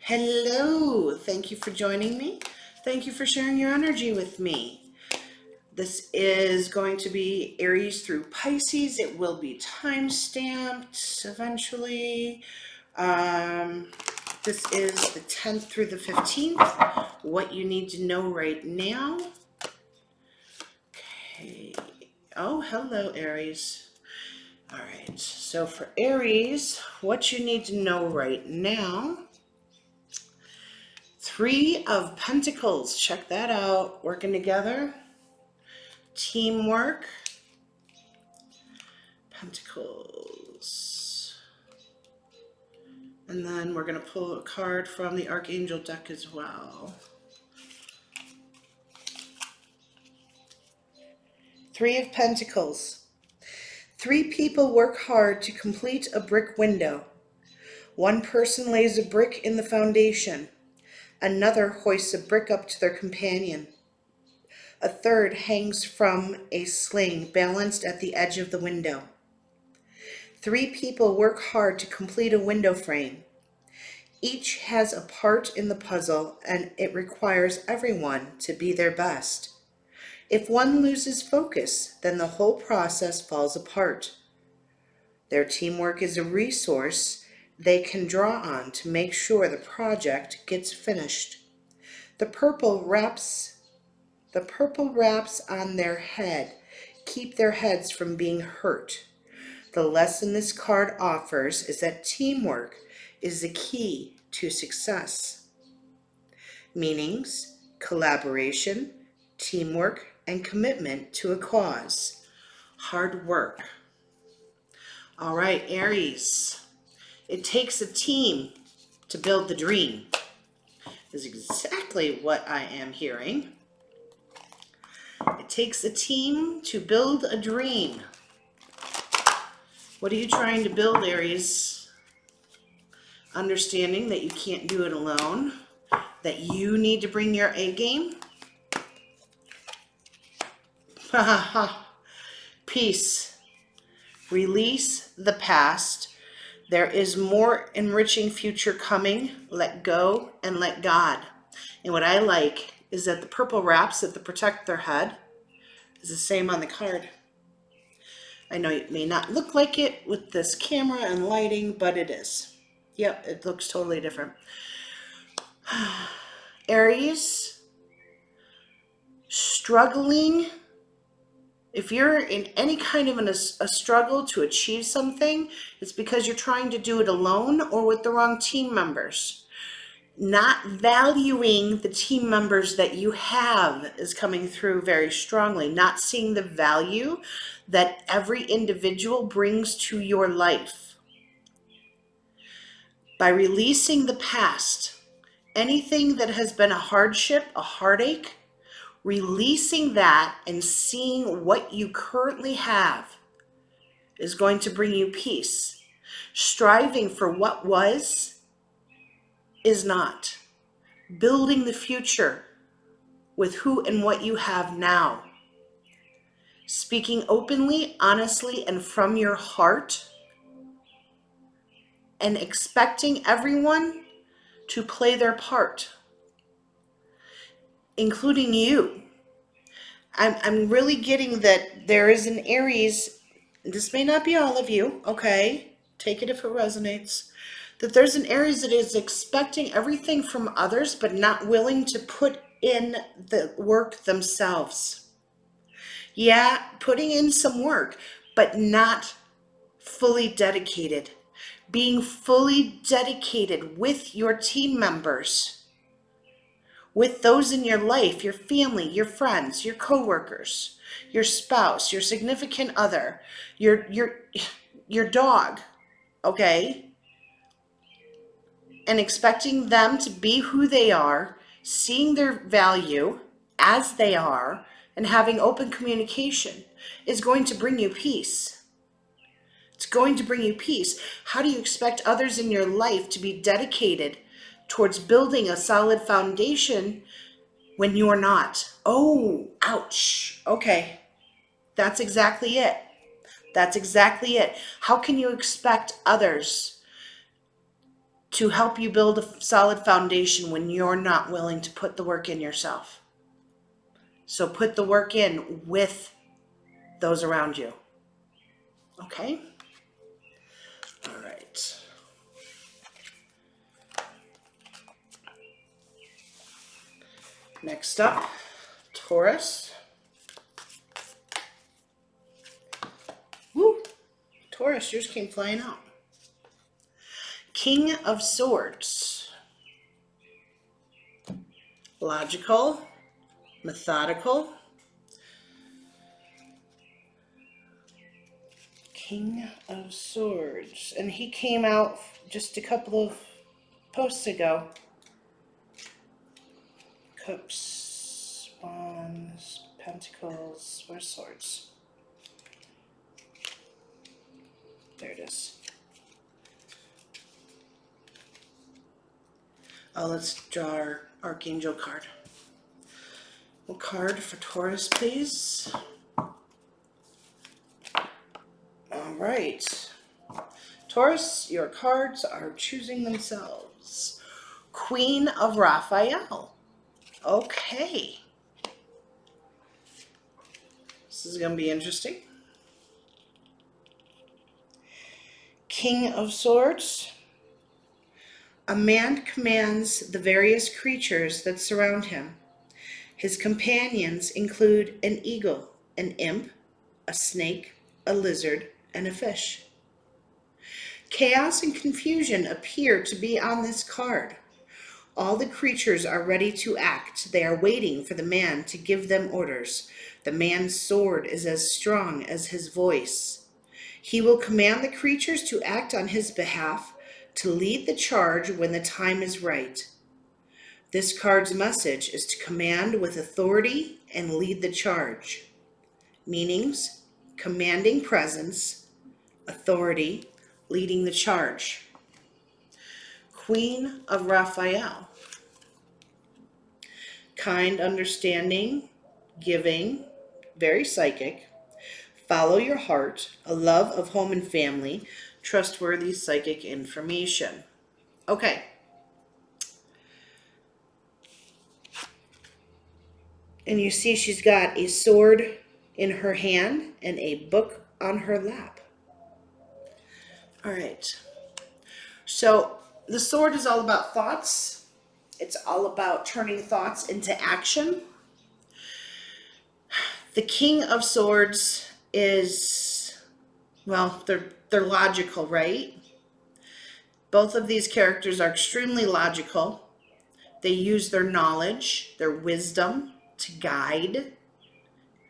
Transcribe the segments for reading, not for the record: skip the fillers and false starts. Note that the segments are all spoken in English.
Hello, thank you for joining me. Thank you for sharing your energy with me. This is going to be Aries through Pisces. It will be time stamped eventually. This is the 10th through the 15th. What you need to know right now. Okay. Oh, hello, Aries. All right, so for Aries, what you need to know right now. 3 of Pentacles, check that out. Working together, teamwork, Pentacles. And then we're going to pull a card from the Archangel deck as well. 3 of Pentacles. 3 people work hard to complete a brick window. 1 person lays a brick in the foundation. Another hoists a brick up to their companion. A third hangs from a sling balanced at the edge of the window. 3 people work hard to complete a window frame. Each has a part in the puzzle, and it requires everyone to be their best. If one loses focus, then the whole process falls apart. Their teamwork is a resource they can draw on to make sure the project gets finished. The purple wraps on their head keep their heads from being hurt. The lesson this card offers is that teamwork is the key to success. Meanings: collaboration, teamwork, and commitment to a cause. Hard work. All right, Aries. It takes a team to build the dream. Is exactly what I am hearing. It takes a team to build a dream. What are you trying to build, Aries? Understanding that you can't do it alone, that you need to bring your A game. Peace. Release the past. There is more enriching future coming. Let go and let God. And what I like is that the purple wraps that protect their head is the same on the card. I know it may not look like it with this camera and lighting, but it is. Yep, it looks totally different. Aries, struggling. If you're in any kind of a struggle to achieve something, it's because you're trying to do it alone or with the wrong team members. Not valuing the team members that you have is coming through very strongly. Not seeing the value that every individual brings to your life. By releasing the past, anything that has been a hardship, a heartache, releasing that and seeing what you currently have is going to bring you peace. Striving for what was is not. Building the future with who and what you have now. Speaking openly, honestly, and from your heart, and expecting everyone to play their part, including you. I'm really getting that there is an Aries, this may not be all of you, okay? Take it if it resonates. That there's an Aries that is expecting everything from others, but not willing to put in the work themselves. Yeah, putting in some work, but not fully dedicated. Being fully dedicated with your team members, with those in your life, your family, your friends, your coworkers, your spouse, your significant other, your dog, okay? And expecting them to be who they are, seeing their value as they are, and having open communication is going to bring you peace. It's going to bring you peace. How do you expect others in your life to be dedicated towards building a solid foundation when you're not? Oh, ouch. Okay, that's exactly it. That's exactly it. How can you expect others to help you build a solid foundation when you're not willing to put the work in yourself. So put the work in with those around you. Okay? All right. Next up, Taurus. Woo! Taurus, yours came flying out. King of Swords. Logical, methodical. King of Swords. And he came out just a couple of posts ago. Cups, Wands, Pentacles, where's Swords? There it is. Oh, let's draw our Archangel card. What card for Taurus, please? All right. Taurus, your cards are choosing themselves. Queen of Raphael. Okay. This is going to be interesting. King of Swords. A man commands the various creatures that surround him. His companions include an eagle, an imp, a snake, a lizard, and a fish. Chaos and confusion appear to be on this card. All the creatures are ready to act. They are waiting for the man to give them orders. The man's sword is as strong as his voice. He will command the creatures to act on his behalf, to lead the charge when the time is right. This card's message is to command with authority and lead the charge. Meanings: commanding presence, authority, leading the charge. Queen of Raphael. Kind, understanding, giving, very psychic. Follow your heart, a love of home and family, trustworthy psychic information. Okay. And you see she's got a sword in her hand and a book on her lap. All right. So the sword is all about thoughts. It's all about turning thoughts into action. The King of Swords is, well, they're logical, right? Both of these characters are extremely logical. They use their knowledge, their wisdom to guide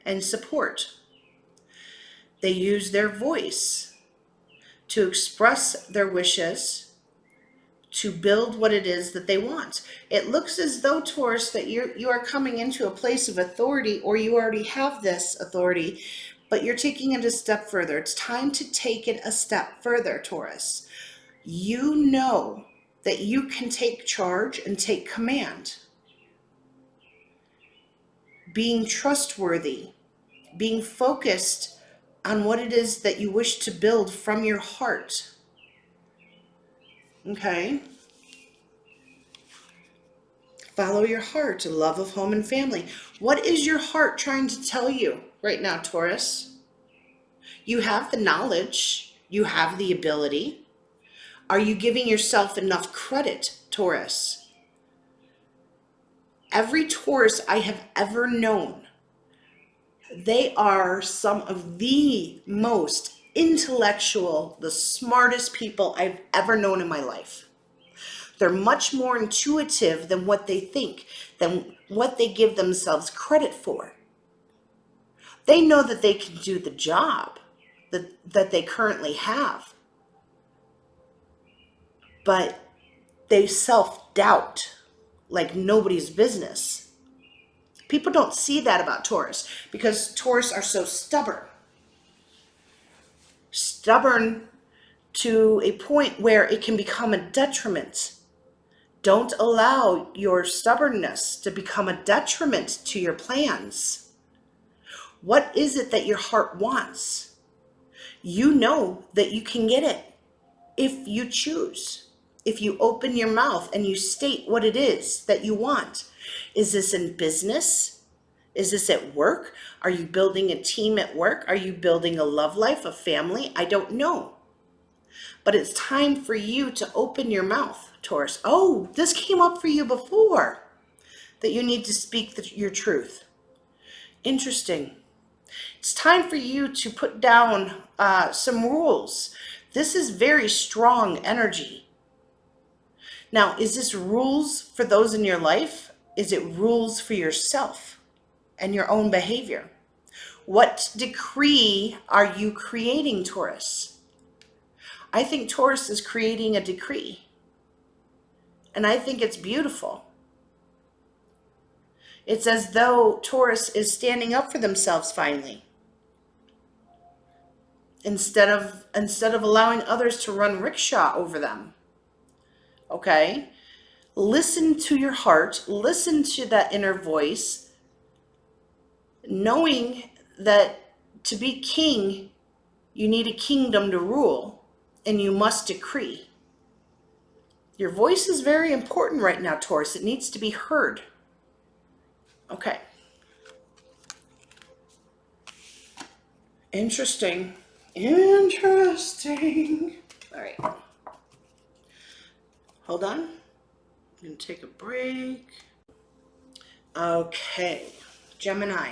and support. They use their voice to express their wishes, to build what it is that they want. It looks as though, Taurus, that you are coming into a place of authority, or you already have this authority, but you're taking it a step further. It's time to take it a step further, Taurus. You know that you can take charge and take command. Being trustworthy, being focused on what it is that you wish to build from your heart. Okay? Follow your heart, a love of home and family. What is your heart trying to tell you right now, Taurus? You have the knowledge. You have the ability. Are you giving yourself enough credit, Taurus? Every Taurus I have ever known, they are some of the most intellectual, the smartest people I've ever known in my life. They're much more intuitive than what they think, than what they give themselves credit for. They know that they can do the job that they currently have, but they self-doubt like nobody's business. People don't see that about Taurus because Taurus are so stubborn. Stubborn to a point where it can become a detriment. Don't allow your stubbornness to become a detriment to your plans. What is it that your heart wants? You know that you can get it if you choose. if you open your mouth and you state what it is that you want. Is this in business? Is this at work? Are you building a team at work? Are you building a love life, a family? I don't know. But it's time for you to open your mouth, Taurus. Oh, this came up for you before, that you need to speak your truth. Interesting. It's time for you to put down some rules. This is very strong energy. Now, is this rules for those in your life? Is it rules for yourself and your own behavior? What decree are you creating, Taurus? I think Taurus is creating a decree. And I think it's beautiful. It's as though Taurus is standing up for themselves finally. Instead of allowing others to run rickshaw over them. Okay? Listen to your heart. Listen to that inner voice. Knowing that to be king, you need a kingdom to rule. And you must decree. Your voice is very important right now, Taurus. It needs to be heard. Okay. Interesting. Interesting. All right. Hold on. I'm going to take a break. Okay. Gemini.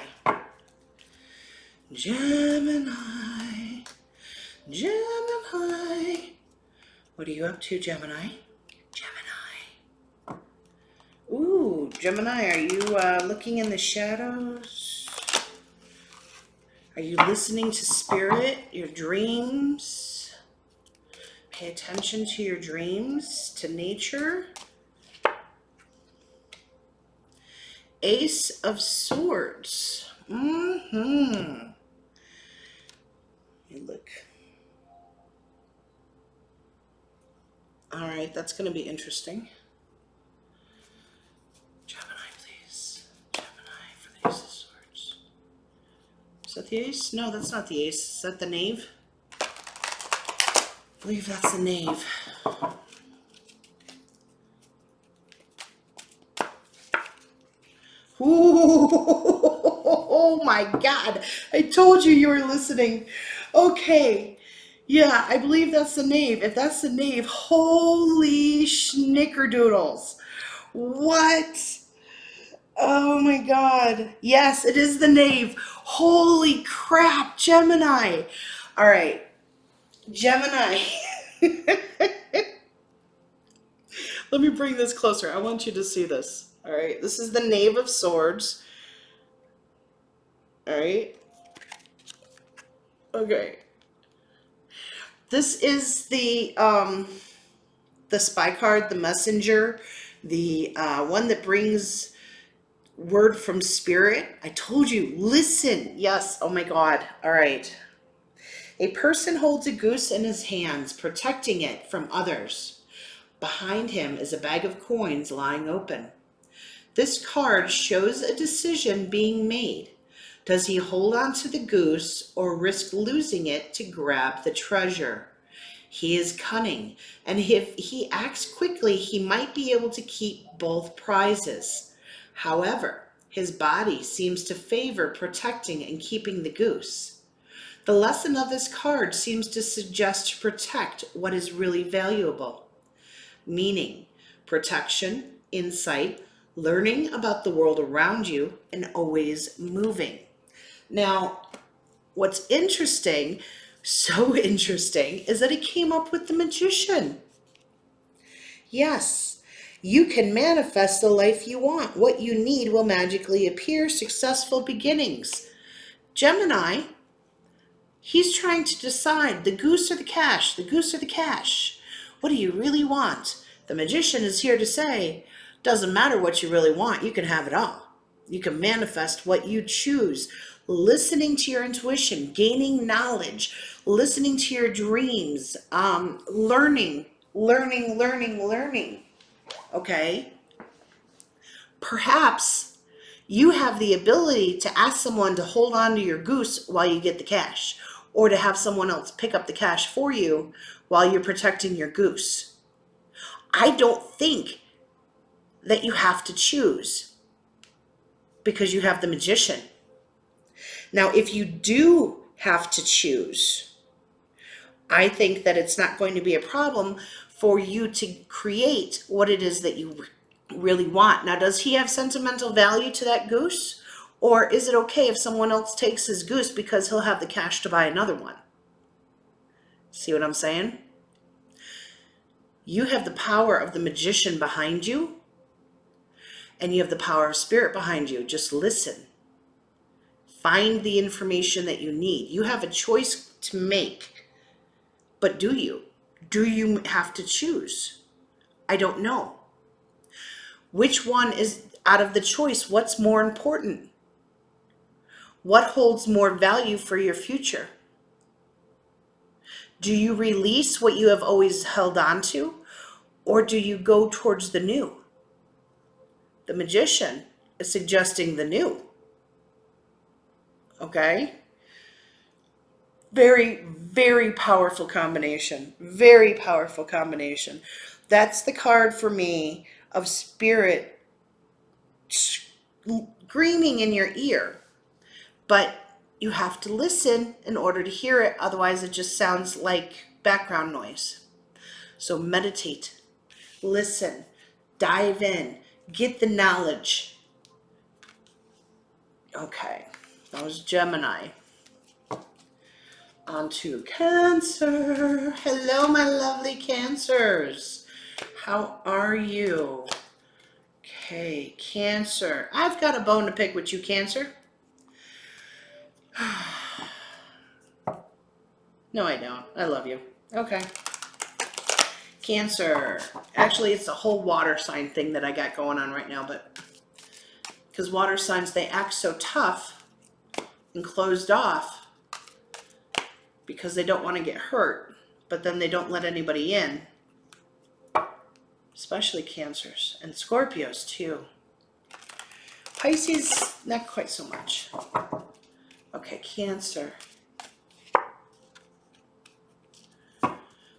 Gemini. Gemini. What are you up to, Gemini? Gemini. Ooh, Gemini, are you looking in the shadows? Are you listening to spirit, your dreams? Pay attention to your dreams, to nature. Ace of Swords. Let me look. All right, that's going to be interesting. Gemini, please. Gemini for the Ace of Swords. Is that the ace? No, that's not the ace. Is that the knave? I believe that's the knave. Ooh, oh my God. I told you were listening. Okay. Yeah, I believe that's the knave. If that's the knave, holy schnickerdoodles. What? Oh my God. Yes, it is the knave. Holy crap, Gemini. All right, Gemini. Let me bring this closer. I want you to see this. All right, this is the Knave of Swords. All right. Okay. This is the spy card, the messenger, the one that brings word from spirit. I told you, listen. Yes. Oh my God. All right. A person holds a goose in his hands, protecting it from others. Behind him is a bag of coins lying open. This card shows a decision being made. Does he hold on to the goose or risk losing it to grab the treasure? He is cunning, and if he acts quickly, he might be able to keep both prizes. However, his body seems to favor protecting and keeping the goose. The lesson of this card seems to suggest to protect what is really valuable, meaning protection, insight, learning about the world around you, and always moving. Now, what's interesting, so interesting, is that it came up with the Magician. Yes, you can manifest the life you want. What you need will magically appear. Successful beginnings. Gemini, he's trying to decide the goose or the cash, the goose or the cash. What do you really want? The Magician is here to say, doesn't matter what you really want, you can have it all. You can manifest what you choose. Listening to your intuition, gaining knowledge, listening to your dreams, learning. Okay? Perhaps you have the ability to ask someone to hold on to your goose while you get the cash, or to have someone else pick up the cash for you while you're protecting your goose. I don't think that you have to choose because you have the Magician. Now, if you do have to choose, I think that it's not going to be a problem for you to create what it is that you really want. Now, does he have sentimental value to that goose? Or is it okay if someone else takes his goose because he'll have the cash to buy another one? See what I'm saying? You have the power of the Magician behind you, and you have the power of Spirit behind you. Just listen. Find the information that you need. You have a choice to make, but do you? Do you have to choose? I don't know. Which one is, out of the choice, what's more important? What holds more value for your future? Do you release what you have always held on to, or do you go towards the new? The Magician is suggesting the new. Okay? Very, very powerful combination. Very powerful combination. That's the card for me of Spirit screaming in your ear. But you have to listen in order to hear it. Otherwise, it just sounds like background noise. So meditate, listen, dive in, get the knowledge. Okay, that was Gemini. On to Cancer. Hello, my lovely Cancers. How are you? Okay, Cancer. I've got a bone to pick with you, Cancer. No, I don't. I love you. Okay. Cancer. Actually, it's a whole water sign thing that I got going on right now, but because water signs, they act so tough and closed off because they don't want to get hurt, but then they don't let anybody in, especially Cancers and Scorpios too. Pisces, not quite so much. Okay, Cancer.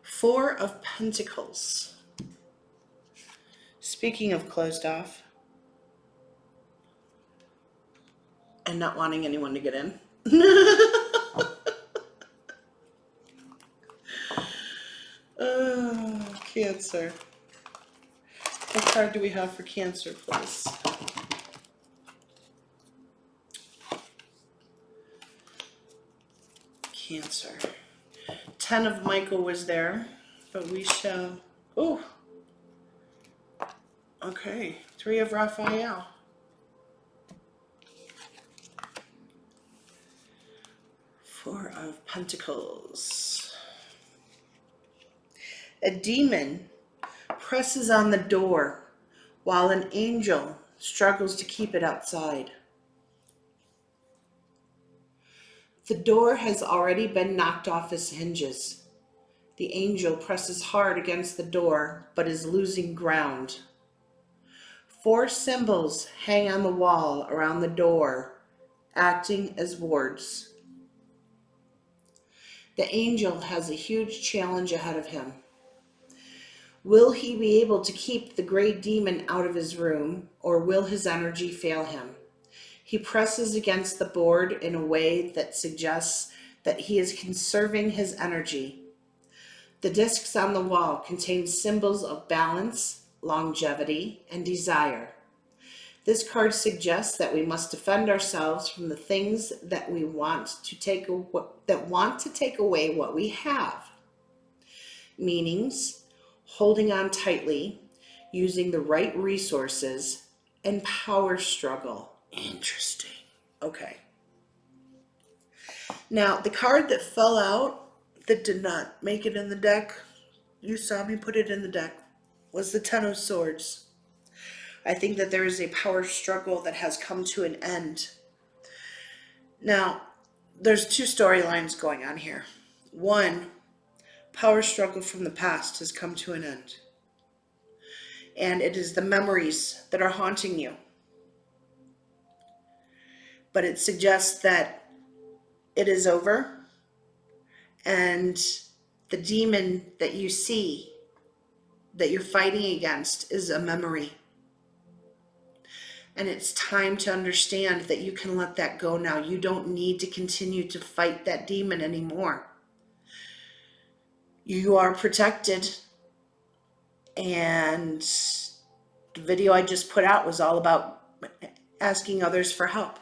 4 of Pentacles. Speaking of closed off and not wanting anyone to get in. Oh, Cancer. What card do we have for Cancer, please? Cancer. 10 of Michael was there, but we shall... Oh, okay. 3 of Raphael. 4 of Pentacles. A demon presses on the door while an angel struggles to keep it outside. The door has already been knocked off its hinges. The angel presses hard against the door, but is losing ground. 4 symbols hang on the wall around the door, acting as wards. The angel has a huge challenge ahead of him. Will he be able to keep the gray demon out of his room, or will his energy fail him? He presses against the board in a way that suggests that he is conserving his energy. The discs on the wall contain symbols of balance, longevity, and desire. This card suggests that we must defend ourselves from the things that want to take away what we have. Meanings: holding on tightly, using the right resources, and power struggle. Interesting. Okay. Now, the card that fell out, that did not make it in the deck, you saw me put it in the deck, was the 10 of Swords. I think that there is a power struggle that has come to an end. Now, there's 2 storylines going on here. One, power struggle from the past has come to an end. And it is the memories that are haunting you. But it suggests that it is over, and the demon that you see that you're fighting against is a memory. And it's time to understand that you can let that go now. You don't need to continue to fight that demon anymore. You are protected. And the video I just put out was all about asking others for help.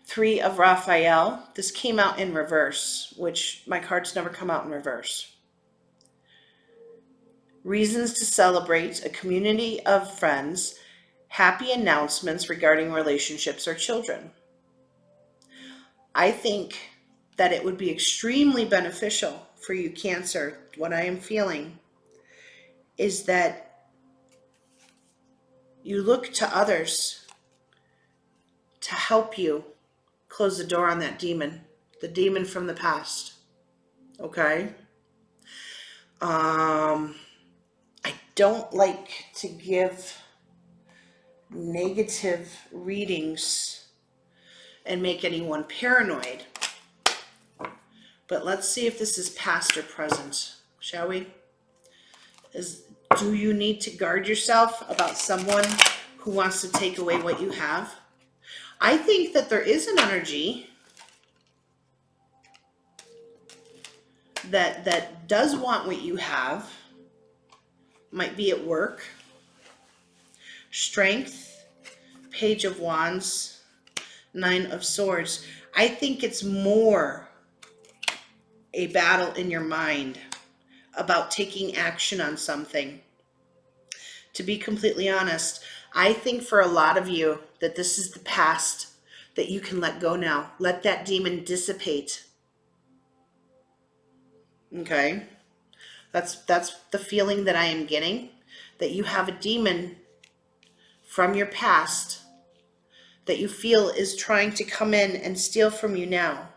3 of Raphael. This came out in reverse, which my cards never come out in reverse. Reasons to celebrate, a community of friends, happy announcements regarding relationships or children. I think that it would be extremely beneficial for you, Cancer. What I am feeling is that you look to others to help you close the door on that demon, the demon from the past. Okay? I don't like to give negative readings and make anyone paranoid. But let's see if this is past or present, shall we? Do you need to guard yourself about someone who wants to take away what you have? I think that there is an energy that does want what you have. Might be at work. Strength, Page of Wands, 9 of Swords. I think it's more a battle in your mind about taking action on something. To be completely honest, I think for a lot of you that this is the past that you can let go now. Let that demon dissipate. Okay? That's the feeling that I am getting, that you have a demon from your past that you feel is trying to come in and steal from you now.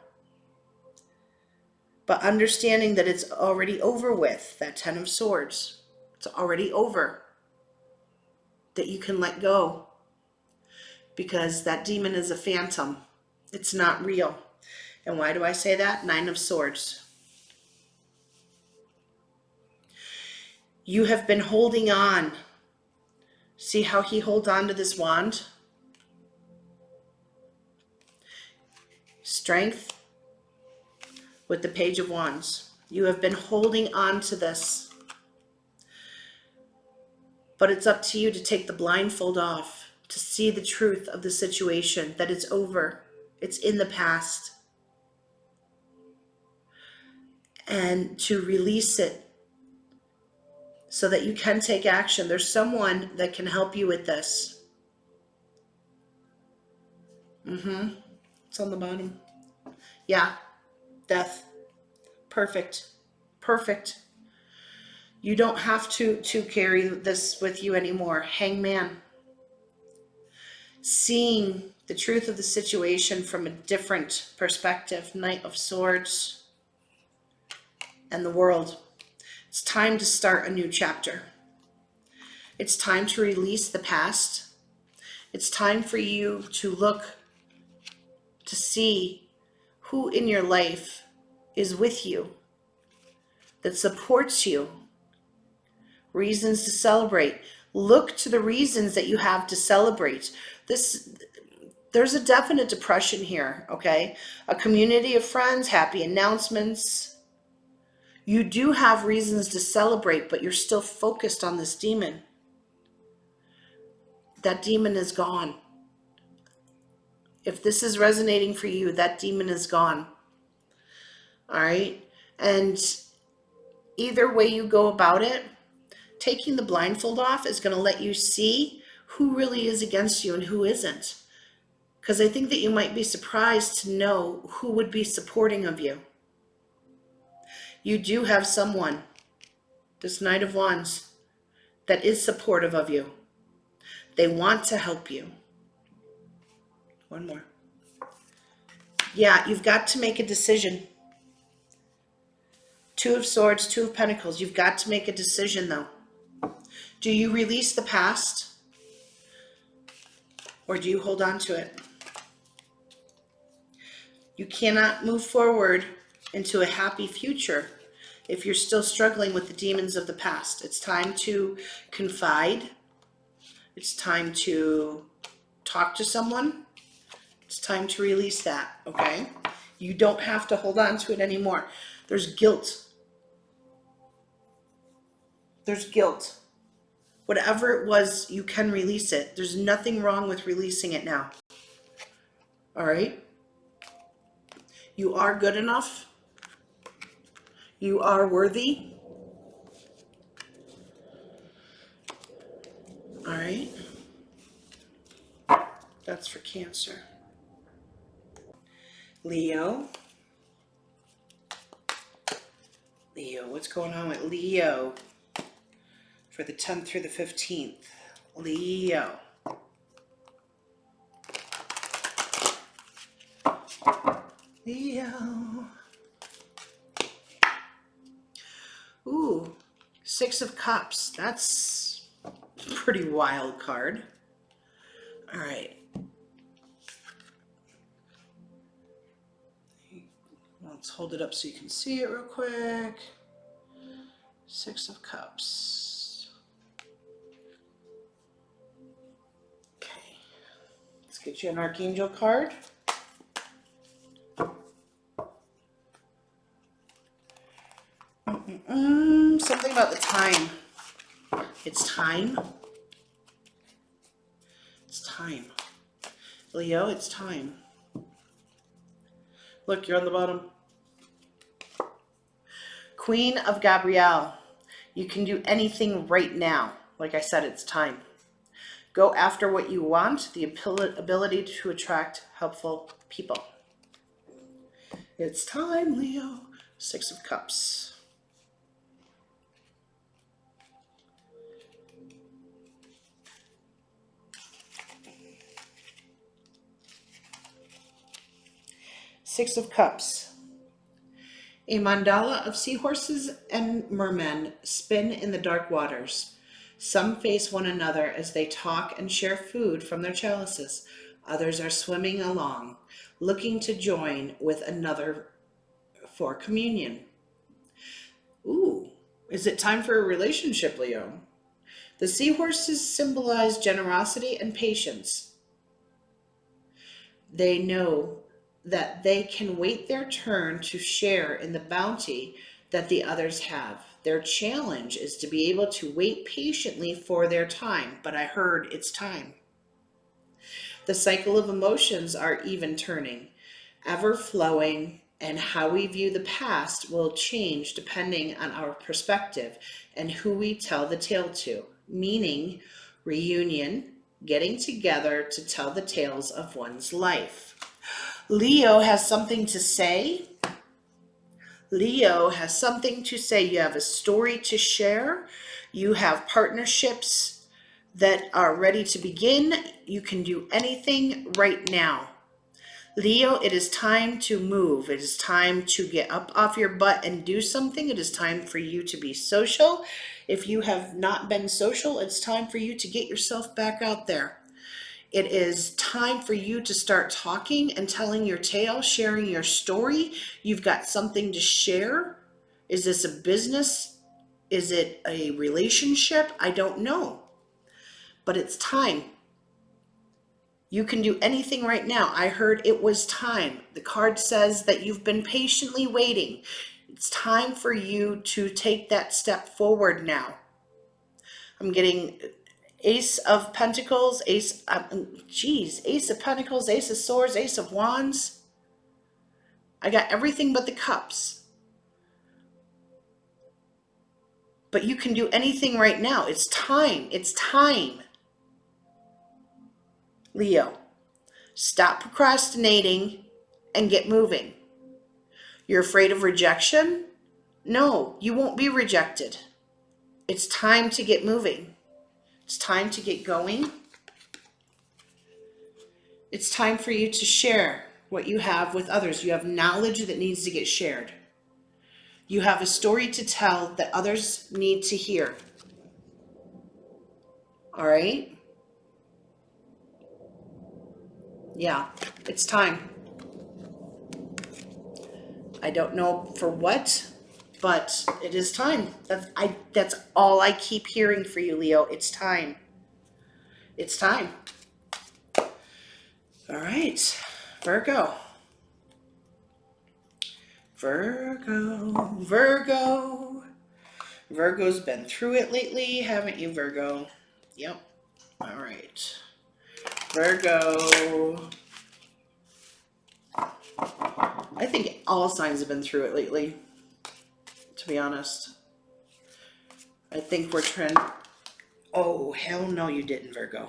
But understanding that it's already over with, that 10 of Swords, it's already over. That you can let go. Because that demon is a phantom. It's not real. And why do I say that? 9 of Swords. You have been holding on. See how he holds on to this wand? Strength with the Page of Wands. You have been holding on to this. But it's up to you to take the blindfold off, to see the truth of the situation, that it's over. It's in the past. And to release it so that you can take action. There's someone that can help you with this. It's on the bottom. Yeah. Death. Perfect. Perfect. You don't have to carry this with you anymore. Hangman. Seeing the truth of the situation from a different perspective. Knight of Swords. And the World. It's time to start a new chapter. It's time to release the past. It's time for you to look to see who in your life is with you, that supports you. Reasons to celebrate. Look to the reasons that you have to celebrate. There's a definite depression here, okay? A community of friends, happy announcements. You do have reasons to celebrate, but you're still focused on this demon. That demon is gone. If this is resonating for you, that demon is gone. All right? And either way you go about it, taking the blindfold off is going to let you see who really is against you and who isn't. Because I think that you might be surprised to know who would be supporting of you. You do have someone, this Knight of Wands, that is supportive of you. They want to help you. One more. Yeah, you've got to make a decision. 2 of Swords, 2 of Pentacles. You've got to make a decision, though. Do you release the past? Or do you hold on to it? You cannot move forward into a happy future If you're still struggling with the demons of the past, it's time to confide. It's time to talk to someone. It's time to release that, okay? You don't have to hold on to it anymore. There's guilt. There's guilt. Whatever it was, you can release it. There's nothing wrong with releasing it now. All right? You are good enough. You are worthy. All right? That's for Cancer. Leo. Leo, what's going on with Leo for the 10th through the 15th? Leo. Leo. Ooh, Six of Cups. That's a pretty wild card. All right. Let's hold it up so you can see it real quick. Six of Cups. Okay. Let's get you an Archangel card. Something about the time. It's time. It's time. Leo, it's time. Look, you're on the bottom. Queen of Gabrielle. You can do anything right now. Like I said, it's time. Go after what you want, the ability to attract helpful people. It's time, Leo. Six of Cups. Six of Cups. A mandala of seahorses and mermen spin in the dark waters. Some face one another as they talk and share food from their chalices. Others are swimming along, looking to join with another for communion. Ooh, is it time for a relationship, Leo? The seahorses symbolize generosity and patience. They know that they can wait their turn to share in the bounty that the others have. Their challenge is to be able to wait patiently for their time, but I heard it's time. The cycle of emotions are even turning, ever flowing, and how we view the past will change depending on our perspective and who we tell the tale to, meaning reunion, getting together to tell the tales of one's life. Leo has something to say. Leo has something to say. You have a story to share. You have partnerships that are ready to begin. You can do anything right now. Leo, it is time to move. It is time to get up off your butt and do something. It is time for you to be social. If you have not been social, it's time for you to get yourself back out there. It is time for you to start talking and telling your tale, sharing your story. You've got something to share. Is this a business? Is it a relationship? I don't know. But it's time. You can do anything right now. I heard it was time. The card says that you've been patiently waiting. It's time for you to take that step forward now. I'm getting Ace of Pentacles, Ace of Pentacles, Ace of Swords, Ace of Wands. I got everything but the cups. But you can do anything right now. It's time. It's time. Leo, stop procrastinating and get moving. You're afraid of rejection? No, you won't be rejected. It's time to get moving. It's time to get going. It's time for you to share what you have with others. You have knowledge that needs to get shared. You have a story to tell that others need to hear. All right? Yeah, it's time. I don't know for what, but it is time. That's all I keep hearing for you, Leo. It's time. It's time. All right, Virgo. Virgo. Virgo's been through it lately, haven't you, Virgo? Yep. All right. Virgo. I think all signs have been through it lately, to be honest. I think we're trend. Oh, hell no, you didn't, Virgo.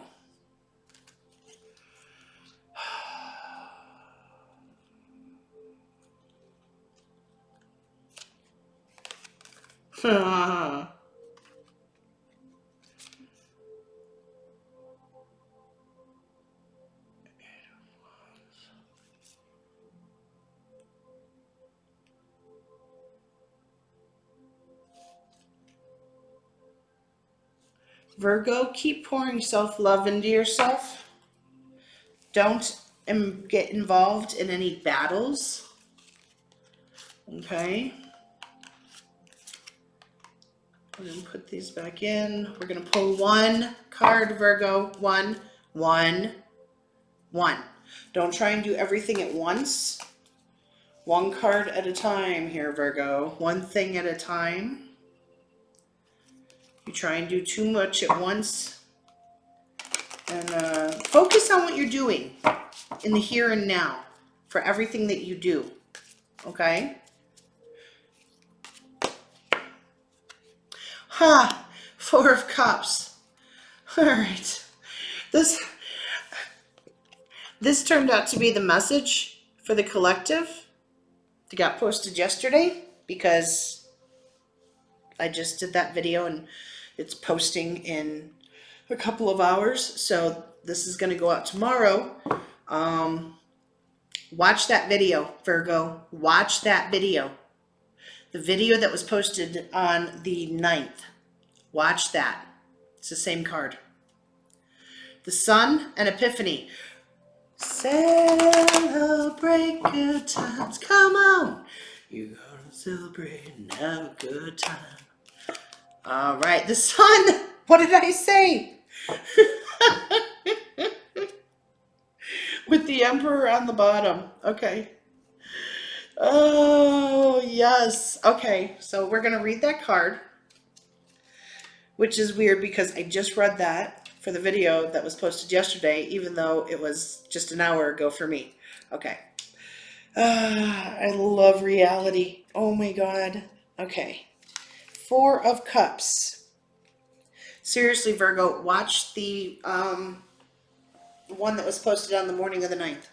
Virgo, keep pouring self-love into yourself. Don't get involved in any battles. Okay. We're going to put these back in. We're going to pull one card, Virgo. One. Don't try and do everything at once. One card at a time here, Virgo. One thing at a time. You try and do too much at once. And focus on what you're doing in the here and now for everything that you do. Okay? Four of Cups. All right. This turned out to be the message for the collective that got posted yesterday, because I just did that video and it's posting in a couple of hours. So this is going to go out tomorrow. Watch that video, Virgo. Watch that video. The video that was posted on the 9th. Watch that. It's the same card. The Sun and Epiphany. Celebrate good times. Come on. You're gonna celebrate and have a good time. All right. The Sun. What did I say? With the Emperor on the bottom. Okay. Oh, yes. Okay. So we're going to read that card, which is weird because I just read that for the video that was posted yesterday, even though it was just an hour ago for me. Okay. I love reality. Oh my God. Okay. Four of Cups. Seriously, Virgo, watch the one that was posted on the morning of the 9th.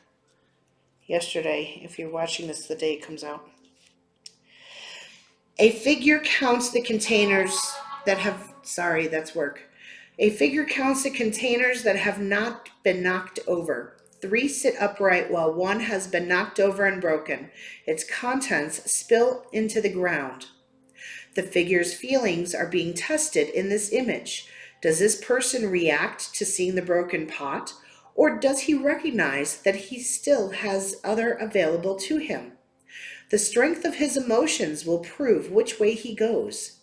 Yesterday, if you're watching this the day it comes out. A figure counts the containers that have, sorry, that's work. A figure counts the containers that have not been knocked over. 3 sit upright while 1 has been knocked over and broken. Its contents spill into the ground. The figure's feelings are being tested in this image. Does this person react to seeing the broken pot, or does he recognize that he still has other available to him? The strength of his emotions will prove which way he goes.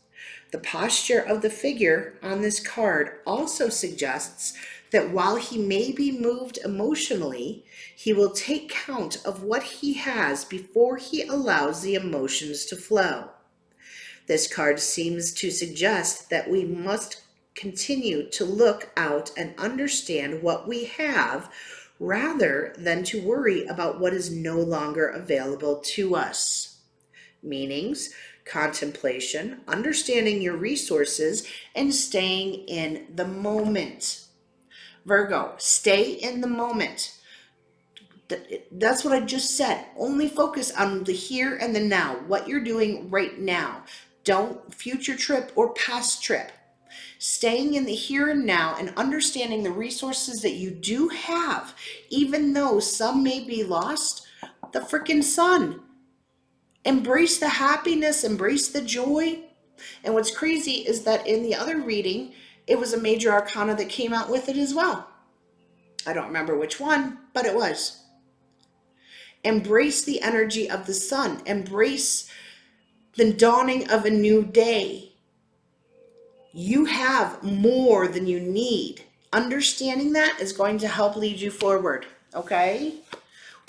The posture of the figure on this card also suggests that while he may be moved emotionally, he will take count of what he has before he allows the emotions to flow. This card seems to suggest that we must continue to look out and understand what we have rather than to worry about what is no longer available to us. Meanings: contemplation, understanding your resources, and staying in the moment. Virgo, stay in the moment. That's what I just said. Only focus on the here and the now, what you're doing right now. Don't future trip or past trip. Staying in the here and now and understanding the resources that you do have, even though some may be lost. The freaking sun. Embrace the happiness, embrace the joy. And what's crazy is that in the other reading, it was a major arcana that came out with it as well. I don't remember which one, but it was. Embrace the energy of the sun. Embrace the dawning of a new day. You have more than you need. Understanding that is going to help lead you forward, okay?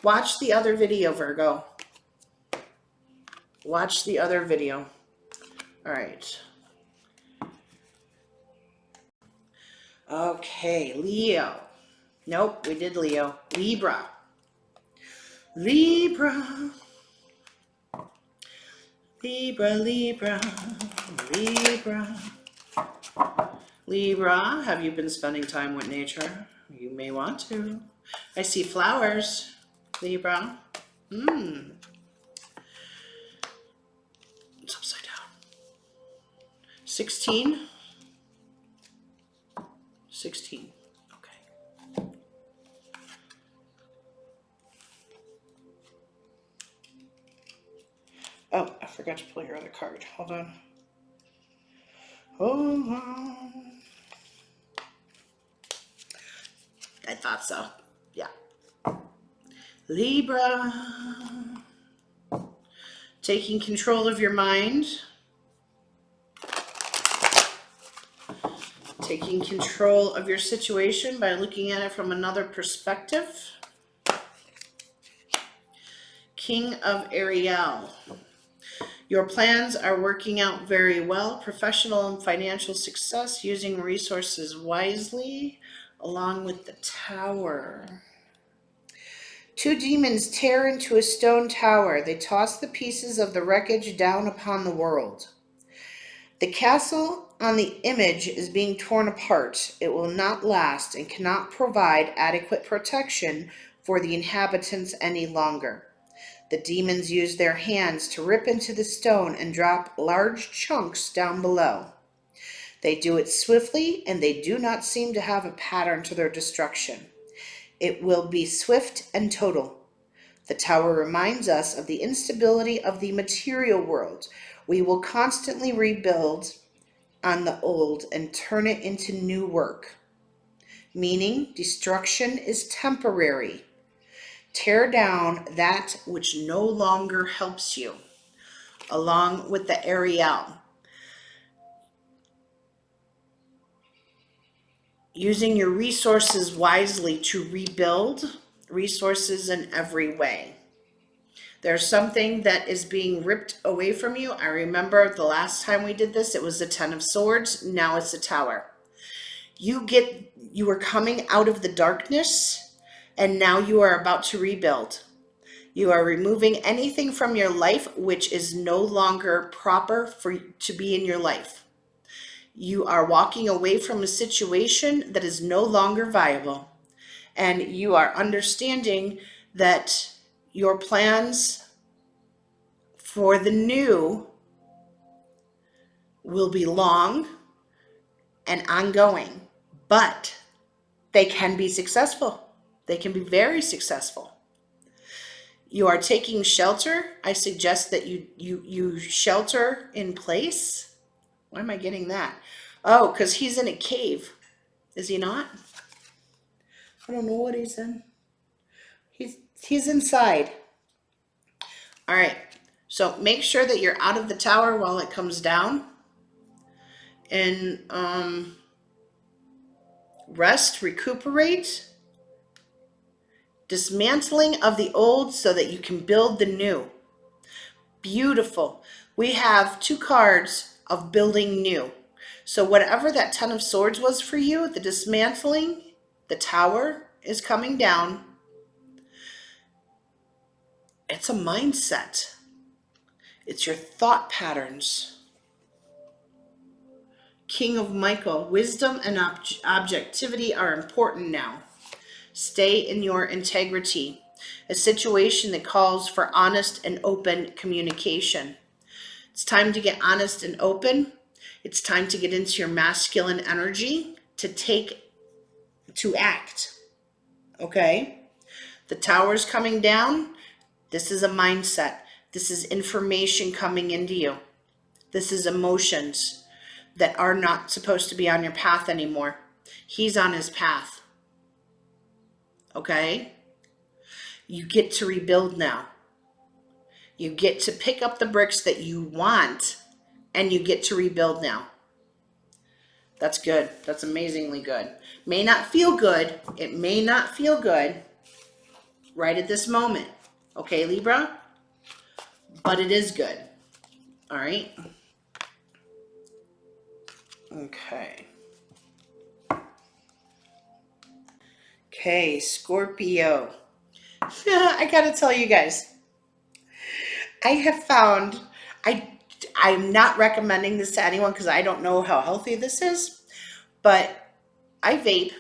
Watch the other video, Virgo. Watch the other video. All right. Okay, Leo. Nope, we did Leo. Libra. Libra. Libra, Libra, Libra. Libra, have you been spending time with nature? You may want to. I see flowers, Libra. It's upside down. 16. 16. Okay. Oh, I forgot to pull your other card. Hold on. Hold on. I thought so. Yeah. Libra. Taking control of your mind. Taking control of your situation by looking at it from another perspective. King of ARIES. Your plans are working out very well. Professional and financial success, using resources wisely, along with the Tower. Two demons tear into a stone tower. They toss the pieces of the wreckage down upon the world. The castle on the image is being torn apart. It will not last and cannot provide adequate protection for the inhabitants any longer. The demons use their hands to rip into the stone and drop large chunks down below. They do it swiftly, and they do not seem to have a pattern to their destruction. It will be swift and total. The Tower reminds us of the instability of the material world. We will constantly rebuild on the old and turn it into new work. Meaning, destruction is temporary. Tear down that which no longer helps you, along with the ARIES. Using your resources wisely to rebuild, resources in every way. There's something that is being ripped away from you. I remember the last time we did this, it was the 10 of Swords. Now it's the Tower. You are coming out of the darkness, and now you are about to rebuild. You are removing anything from your life which is no longer proper to be in your life. You are walking away from a situation that is no longer viable. And you are understanding that your plans for the new will be long and ongoing, but they can be successful. They can be very successful. You are taking shelter. I suggest that you shelter in place. Why am I getting that? Oh, because he's in a cave. Is he not? I don't know what he's in. He's inside. All right. So make sure that you're out of the tower while it comes down. And rest, recuperate. Dismantling of the old so that you can build the new. Beautiful. We have 2 cards of building new. So whatever that 10 of Swords was for you, the dismantling, the Tower is coming down. It's a mindset. It's your thought patterns. King of Michael, wisdom and objectivity are important now. Stay in your integrity. A situation that calls for honest and open communication. It's time to get honest and open. It's time to get into your masculine energy to act. Okay? The Tower's coming down. This is a mindset. This is information coming into you. This is emotions that are not supposed to be on your path anymore. He's on his path. Okay? You get to rebuild now. You get to pick up the bricks that you want, and you get to rebuild now. That's good. That's amazingly good. May not feel good. It may not feel good right at this moment. Okay, Libra? But it is good. All right? Okay. Okay, Scorpio. I gotta tell you guys, I have found, I'm not recommending this to anyone because I don't know how healthy this is, but I vape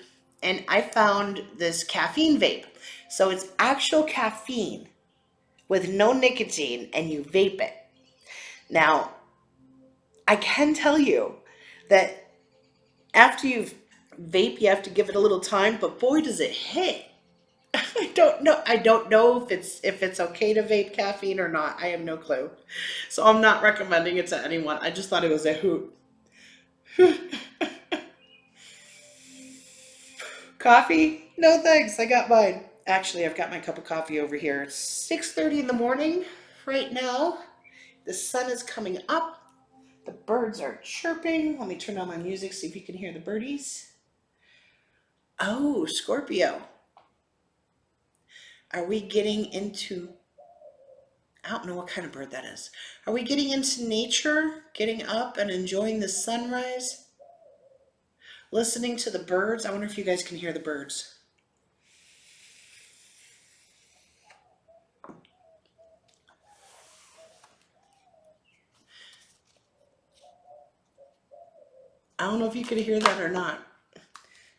and I found this caffeine vape. So it's actual caffeine with no nicotine and you vape it. Now, I can tell you that after you've vape, you have to give it a little time, but boy, does it hit. I don't know. I don't know if it's okay to vape caffeine or not. I have no clue. So I'm not recommending it to anyone. I just thought it was a hoot. Coffee? No thanks. I got mine. Actually, I've got my cup of coffee over here. It's 6:30 in the morning right now. The sun is coming up. The birds are chirping. Let me turn on my music, see if you can hear the birdies. Oh, Scorpio. Are we getting into, I don't know what kind of bird that is. Are we getting into nature, getting up and enjoying the sunrise? Listening to the birds? I wonder if you guys can hear the birds. I don't know if you could hear that or not,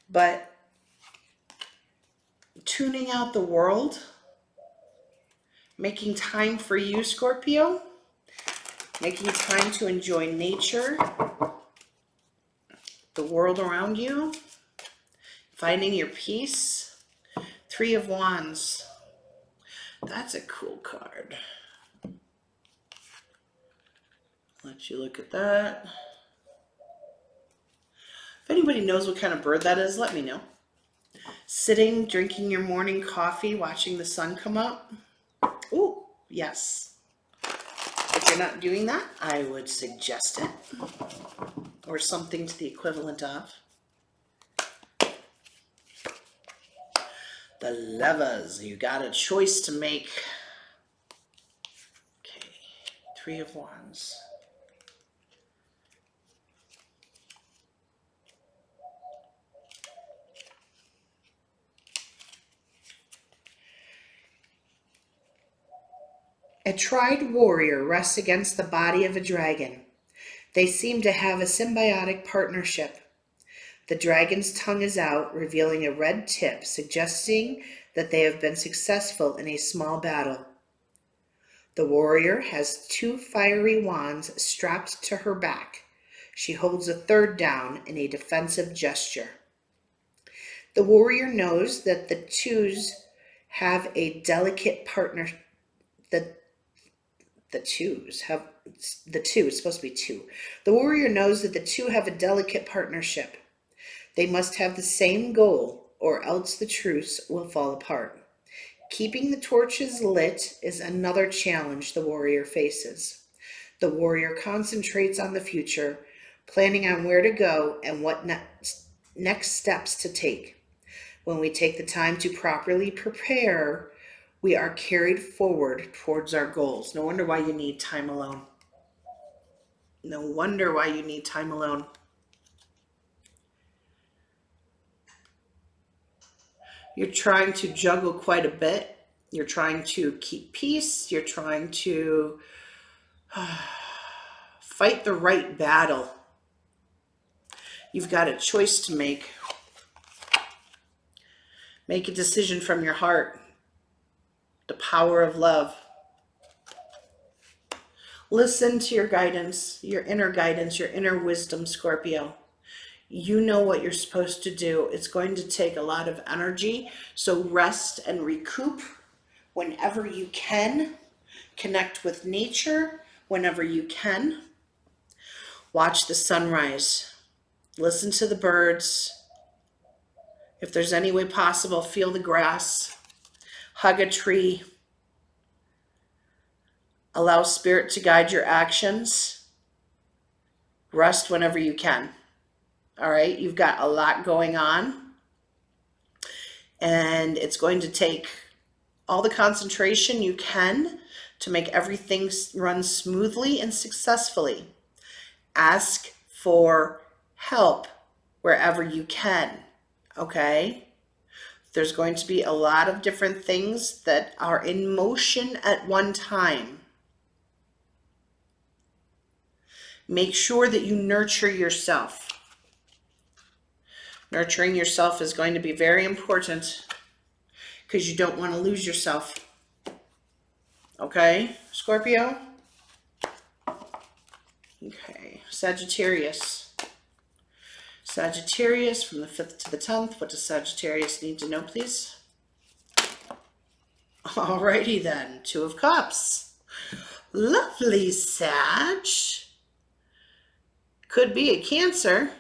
but tuning out the world, making time for you, Scorpio, making time to enjoy nature, the world around you, finding your peace. 3 of Wands. That's a cool card. Let you look at that. If anybody knows what kind of bird that is, let me know. Sitting, drinking your morning coffee, watching the sun come up. Ooh, yes. If you're not doing that, I would suggest it. Or something to the equivalent of. The Lovers, you got a choice to make. Okay, 3 of Wands. A tried warrior rests against the body of a dragon. They seem to have a symbiotic partnership. The dragon's tongue is out, revealing a red tip, suggesting that they have been successful in a small battle. The warrior has 2 fiery wands strapped to her back. She holds a third down in a defensive gesture. The warrior knows that the twos have a delicate partner. The two, it's supposed to be 2. The warrior knows that the 2 have a delicate partnership. They must have the same goal, or else the truce will fall apart. Keeping the torches lit is another challenge the warrior faces. The warrior concentrates on the future, planning on where to go and what next steps to take. When we take the time to properly prepare, we are carried forward towards our goals. No wonder why you need time alone. No wonder why you need time alone. You're trying to juggle quite a bit. You're trying to keep peace. You're trying to fight the right battle. You've got a choice to make. Make a decision from your heart. The power of love. Listen to your guidance, your inner wisdom, Scorpio. You know what you're supposed to do. It's going to take a lot of energy, so rest and recoup whenever you can. Connect with nature whenever you can. Watch the sunrise. Listen to the birds. If there's any way possible, feel the grass. Hug a tree. Allow Spirit to guide your actions. Rest whenever you can. All right, you've got a lot going on, and it's going to take all the concentration you can to make everything run smoothly and successfully. Ask for help wherever you can, okay? There's going to be a lot of different things that are in motion at one time. Make sure that you nurture yourself. Nurturing yourself is going to be very important because you don't want to lose yourself. Okay, Scorpio? Okay, Sagittarius. Sagittarius from the 5th to the 10th. What does Sagittarius need to know, please? Alrighty then, 2 of Cups. Lovely, Sag. Could be a Cancer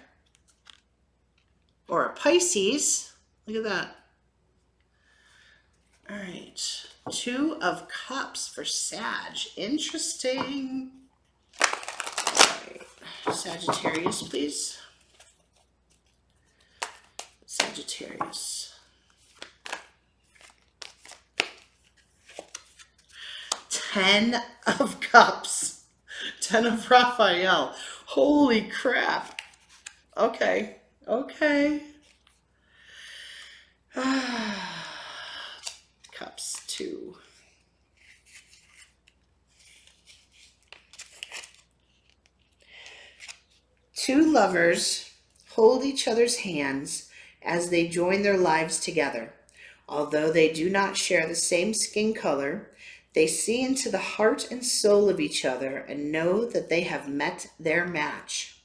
or a Pisces. Look at that. All right, 2 of Cups for Sag. Interesting. All right. Sagittarius, please. Sagittarius. 10 of Cups. 10 of Raphael. Holy crap. Okay. Okay. Cups 2. Two lovers hold each other's hands as they join their lives together. Although they do not share the same skin color, they see into the heart and soul of each other and know that they have met their match.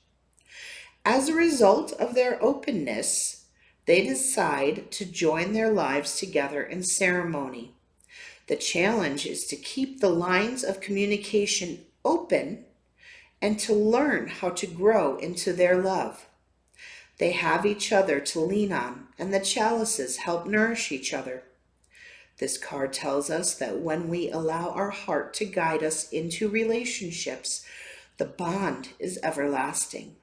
As a result of their openness, they decide to join their lives together in ceremony. The challenge is to keep the lines of communication open and to learn how to grow into their love. They have each other to lean on, and the chalices help nourish each other. This card tells us that when we allow our heart to guide us into relationships, the bond is everlasting.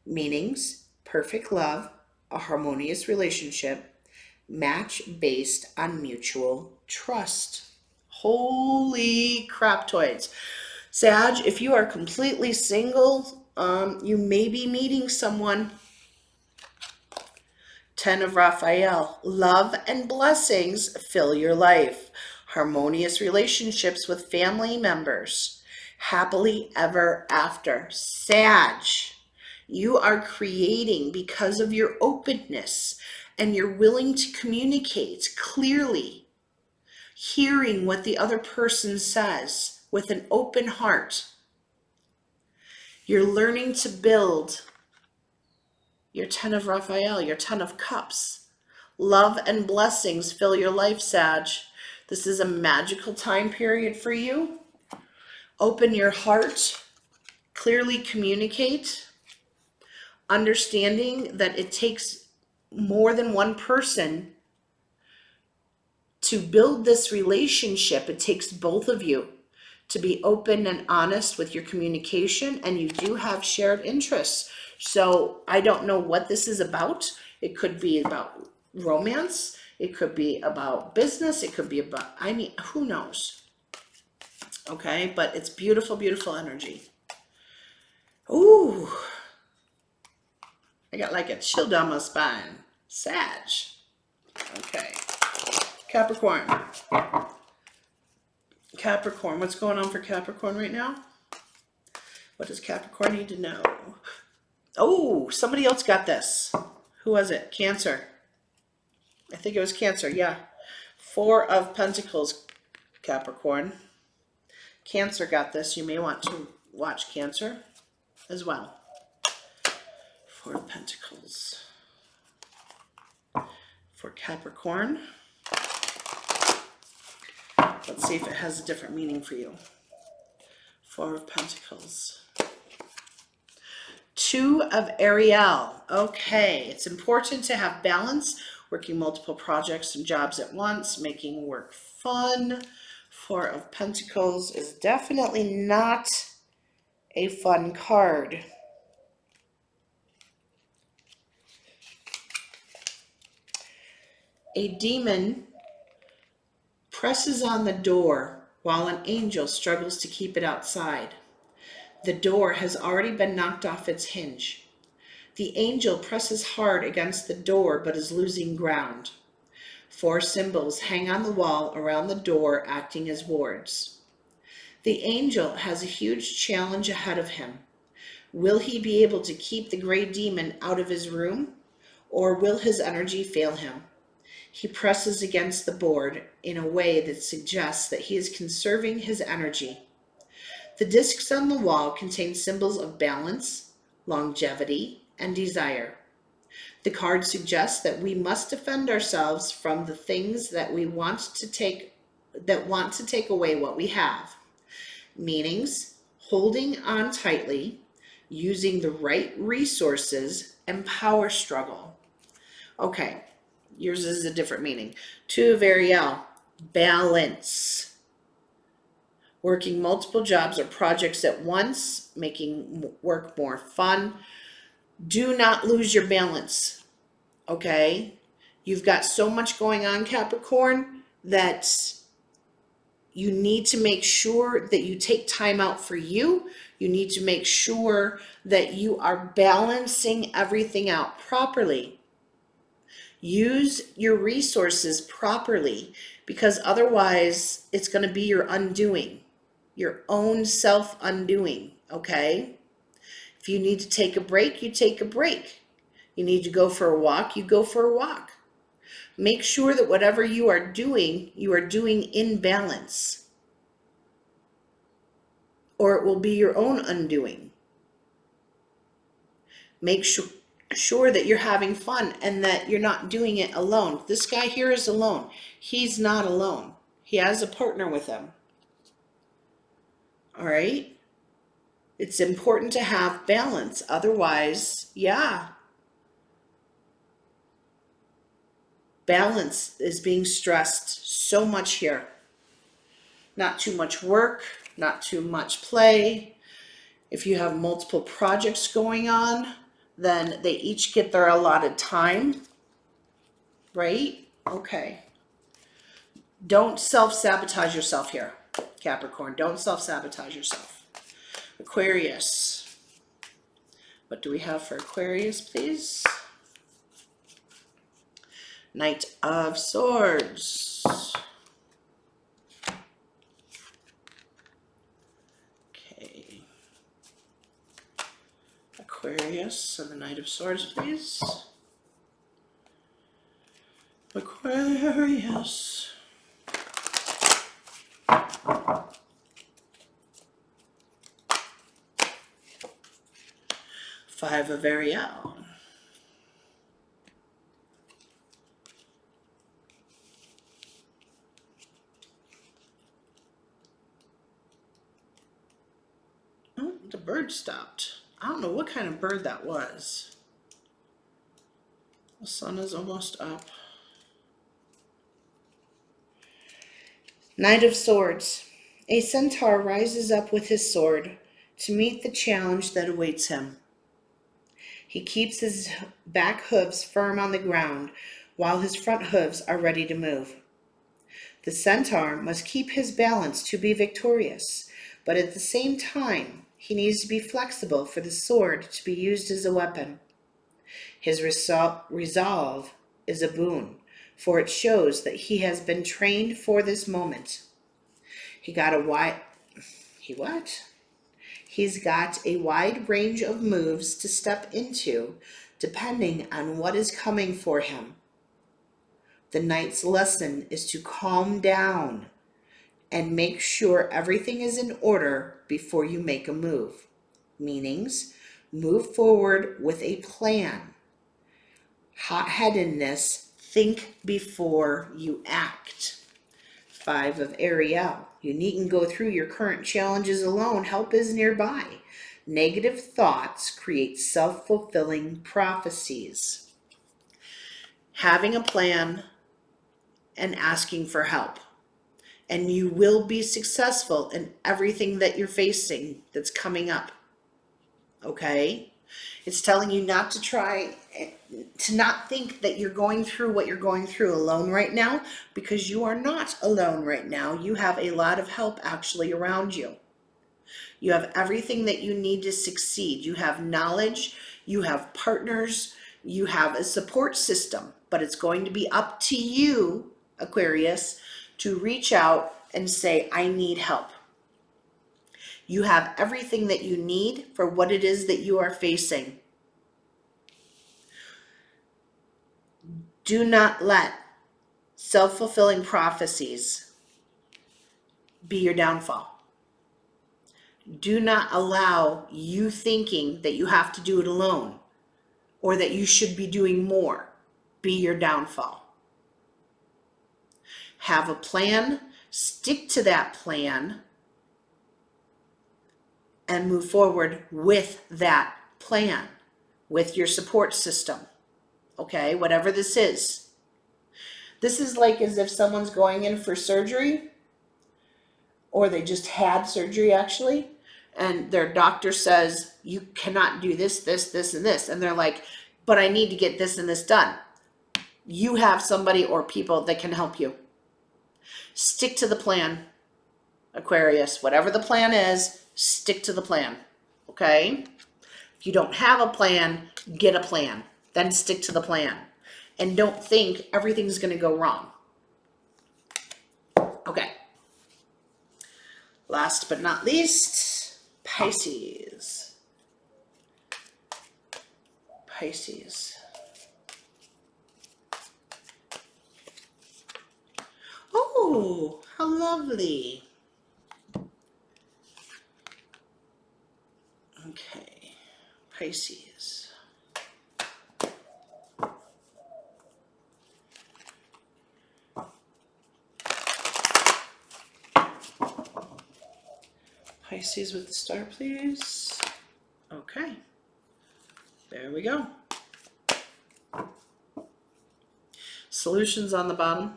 Meanings: perfect love, a harmonious relationship, match based on mutual trust. Holy craptoids. Sag, if you are completely single, you may be meeting someone. 10 of Raphael. Love and blessings fill your life. Harmonious relationships with family members. Happily ever after. Sag, you are creating because of your openness and you're willing to communicate clearly, hearing what the other person says with an open heart. You're learning to build your 10 of Raphael, your 10 of Cups. Love and blessings fill your life, Sag. This is a magical time period for you. Open your heart, clearly communicate, understanding that it takes more than one person to build this relationship. It takes both of you to be open and honest with your communication, and you do have shared interests. So I don't know what this is about. It could be about romance. It could be about business. It could be about, I mean, who knows? Okay, but it's beautiful, beautiful energy. Ooh, I got like a chill down my spine. Sag. Okay, Capricorn. Capricorn, what's going on for Capricorn right now? What does Capricorn need to know? Oh, somebody else got this. Who was it? Cancer. I think it was Cancer, yeah. 4 of Pentacles, Capricorn. Cancer got this. You may want to watch Cancer as well. 4 of Pentacles for Capricorn. Let's see if it has a different meaning for you. 4 of Pentacles. 2 of Ariel. Okay, it's important to have balance, working multiple projects and jobs at once, making work fun. Four of Pentacles is definitely not a fun card. A demon presses on the door while an angel struggles to keep it outside. The door has already been knocked off its hinge. The angel presses hard against the door but is losing ground. Four symbols hang on the wall around the door, acting as wards. The angel has a huge challenge ahead of him. Will he be able to keep the gray demon out of his room, or will his energy fail him? He presses against the board in a way that suggests that he is conserving his energy. The discs on the wall contain symbols of balance, longevity, and desire. The card suggests that we must defend ourselves from the things that want to take away what we have. Meanings: holding on tightly, using the right resources, and power struggle. Okay, yours is a different meaning. Two of Ariel, balance. Working multiple jobs or projects at once, making work more fun. Do not lose your balance, okay? You've got so much going on, Capricorn, that you need to make sure that you take time out for you. You need to make sure that you are balancing everything out properly. Use your resources properly, because otherwise it's going to be your undoing, your own self-undoing, okay? If you need to take a break, you take a break. You need to go for a walk, you go for a walk. Make sure that whatever you are doing in balance, or it will be your own undoing. Make sure that you're having fun and that you're not doing it alone. This guy here is alone. He's not alone. He has a partner with him. All right? It's important to have balance. Otherwise, yeah. Balance is being stressed so much here. Not too much work, not too much play. If you have multiple projects going on, then they each get their allotted time, right? Okay. Don't self-sabotage yourself here, Capricorn. Don't self-sabotage yourself. Aquarius. What do we have for Aquarius, please? Knight of Swords. Okay. Aquarius, so the Knight of Swords, please. Aquarius. Five of Ariel. Oh, the bird stopped. I don't know what kind of bird that was. The sun is almost up. Knight of Swords. A centaur rises up with his sword to meet the challenge that awaits him. He keeps his back hooves firm on the ground while his front hooves are ready to move. The centaur must keep his balance to be victorious, but at the same time, he needs to be flexible for the sword to be used as a weapon. His resolve is a boon, for it shows that he has been trained for this moment. He's got a wide range of moves to step into, depending on what is coming for him. The knight's lesson is to calm down and make sure everything is in order before you make a move. Meanings: move forward with a plan. Hot-headedness: think before you act. Five of Ariel. You needn't go through your current challenges alone. Help is nearby. Negative thoughts create self-fulfilling prophecies. Having a plan and asking for help. and you will be successful in everything that you're facing that's coming up. Okay? It's telling you not to try, to not think that you're going through what you're going through alone right now, because you are not alone right now. You have a lot of help actually around you. You have everything that you need to succeed. You have knowledge, you have partners, you have a support system, but it's going to be up to you, Aquarius, to reach out and say, I need help. You have everything that you need for what it is that you are facing. Do not let self-fulfilling prophecies be your downfall. Do not allow you thinking that you have to do it alone or that you should be doing more be your downfall. Have a plan, stick to that plan, and move forward with that plan, with your support system. Okay, whatever this is. This is like as if someone's going in for surgery, or they just had surgery actually, and their doctor says, you cannot do this, this, this, and this. And they're like, but I need to get this and this done. You have somebody or people that can help you. Stick to the plan, Aquarius. Whatever the plan is, stick to the plan, okay? If you don't have a plan, get a plan. Then stick to the plan. And don't think everything's going to go wrong. Okay. Last but not least, Pisces. Pisces. Oh, how lovely. Okay, Pisces. Pisces with the star, please. Okay, there we go. Solutions on the bottom.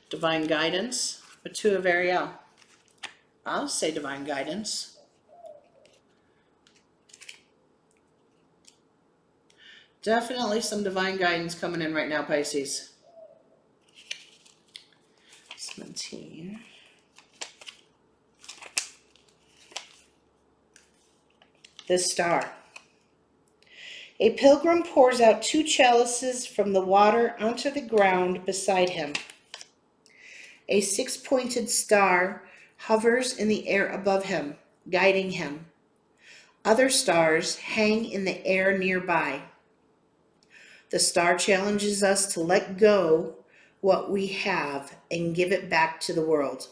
Divine guidance, a 2 of Ariel. I'll say divine guidance. Definitely some divine guidance coming in right now, Pisces. 17. The star. A pilgrim pours out 2 chalices from the water onto the ground beside him. A 6-pointed star hovers in the air above him, guiding him. Other stars hang in the air nearby. The star challenges us to let go what we have and give it back to the world.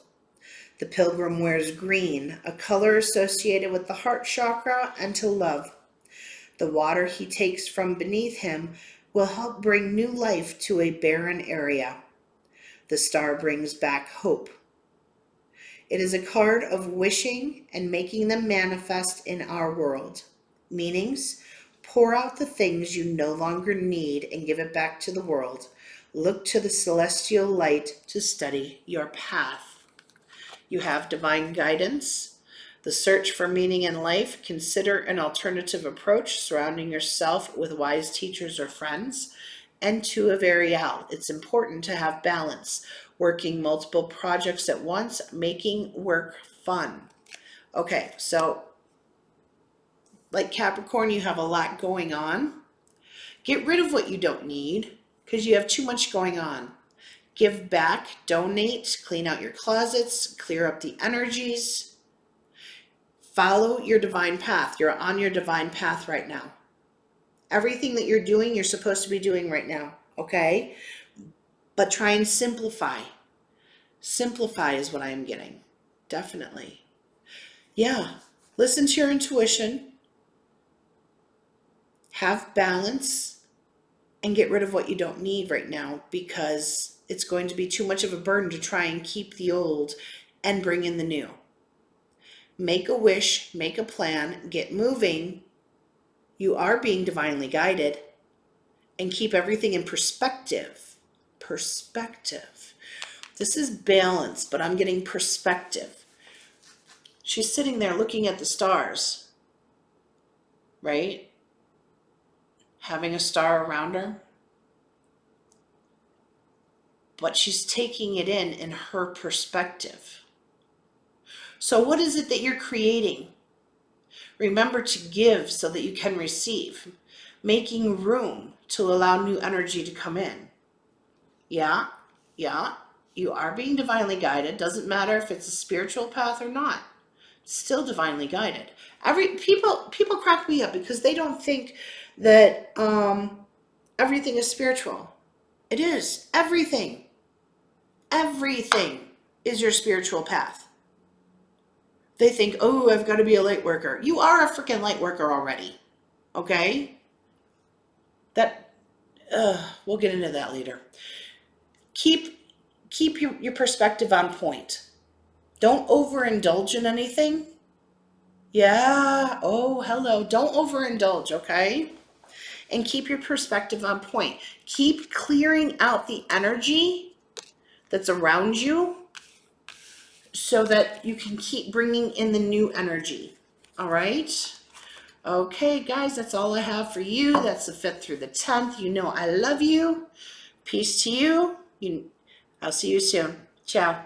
The pilgrim wears green, a color associated with the heart chakra and to love. The water he takes from beneath him will help bring new life to a barren area. The star brings back hope. It is a card of wishing and making them manifest in our world. Meanings: pour out the things you no longer need and give it back to the world. Look to the celestial light to steady your path. You have divine guidance. The search for meaning in life. Consider an alternative approach, surrounding yourself with wise teachers or friends. And 2 of Ariel. It's important to have balance, working multiple projects at once, making work fun. Okay, so like Capricorn, you have a lot going on. Get rid of what you don't need because you have too much going on. Give back, donate, clean out your closets, clear up the energies. Follow your divine path. You're on your divine path right now. Everything that you're doing, you're supposed to be doing right now, okay? But try and simplify. Simplify is what I am getting, definitely. Yeah, listen to your intuition. Have balance and get rid of what you don't need right now, because it's going to be too much of a burden to try and keep the old and bring in the new. Make a wish, make a plan, get moving. You are being divinely guided, and keep everything in perspective. Perspective. This is balance, but I'm getting perspective. She's sitting there looking at the stars, right? Having a star around her. But she's taking it in her perspective. So what is it that you're creating? Remember to give so that you can receive. Making room to allow new energy to come in. Yeah, you are being divinely guided. Doesn't matter if it's a spiritual path or not. It's still divinely guided. People crack me up because they don't think that everything is spiritual. It is. Everything is your spiritual path. They think, oh, I've got to be a light worker. You are a freaking light worker already. Okay? We'll get into that later. Keep your perspective on point. Don't overindulge in anything. Yeah. Oh, hello. Don't overindulge, okay? And keep your perspective on point. Keep clearing out the energy that's around you so that you can keep bringing in the new energy. All right? Okay, guys, that's all I have for you. That's the 5th through the 10th. You know I love you. Peace to you. I'll see you soon. Ciao.